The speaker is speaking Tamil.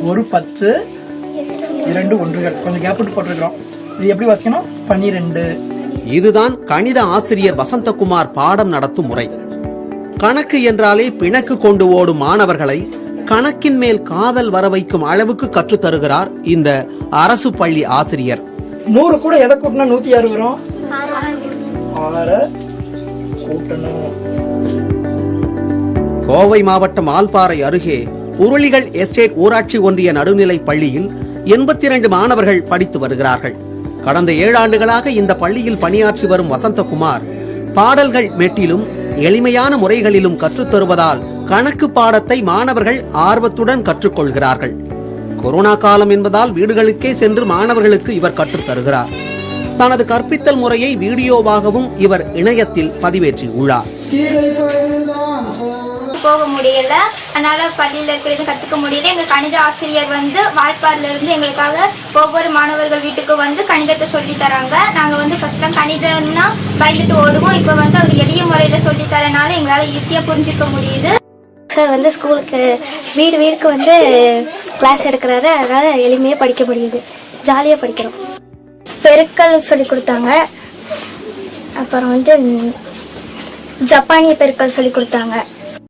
ஒரு 10 2 ஒன்றுகள் கொஞ்சம் கேப் விட்டு போட்டிருக்கிறோம். இது எப்படி வாசிக்கணும்? 12. இதுதான் கணித ஆசிரியர் வசந்தகுமார் பாடம் நடத்தும் முறை. கணக்கு என்றாலே பிணக்கு கொண்டு ஓடும் மாணவர்களை கணக்கின் மேல் காதல் வர வைக்கும் அளவுக்கு கற்றுத் தருகிறார் இந்த அரசு பள்ளி ஆசிரியர். 100 கூட எதை கூட்டினா 106 வரும்? 6 கூட்டணும். கோவை மாவட்டம் ஆல்பாறை அருகே உருளிகள் எஸ்டேட் ஊராட்சி ஒன்றிய நடுநிலை பள்ளியில் 82 மாணவர்கள் படித்து வருகிறார்கள். கடந்த 7 ஆண்டுகளாக இந்த பள்ளியில் பணியாற்றி வரும் வசந்தகுமார் பாடல்கள் மெட்டிலும் எளிமையான முறைகளிலும் கற்றுத் தருவதால் கணக்கு பாடத்தை மாணவர்கள் ஆர்வத்துடன் கற்றுக்கொள்கிறார்கள். கொரோனா காலம் என்பதால் வீடுகளுக்கே சென்று மாணவர்களுக்கு இவர் கற்றுத் தருகிறார். தனது கற்பித்தல் முறையை வீடியோவாகவும் இவர் இணையத்தில் பதிவேற்றியுள்ளார். போக முடியல, அதனால பள்ளியில் இருக்கிறது கற்றுக்க முடியல. எங்கள் கணித ஆசிரியர் வாய்ப்பாடுல இருந்து எங்களுக்காக ஒவ்வொரு மாணவர்கள் வீட்டுக்கு கணிதத்தை சொல்லி தராங்க. நாங்கள் ஃபர்ஸ்ட் கணிதம்னா பயந்துட்டு ஓடுவோம். இப்போ அவர் எளிய முறையில் சொல்லி தரனால எங்களால் ஈஸியாக புரிஞ்சுக்க முடியுது. சார் ஸ்கூலுக்கு வீடுக்கு கிளாஸ் எடுக்கிறாரு, அதனால எளிமையாக படிக்க முடியுது, ஜாலியாக படிக்கிறோம். பெருக்கல் சொல்லி கொடுத்தாங்க, அப்புறம் ஜப்பானிய பெருக்கல் சொல்லி கொடுத்தாங்க.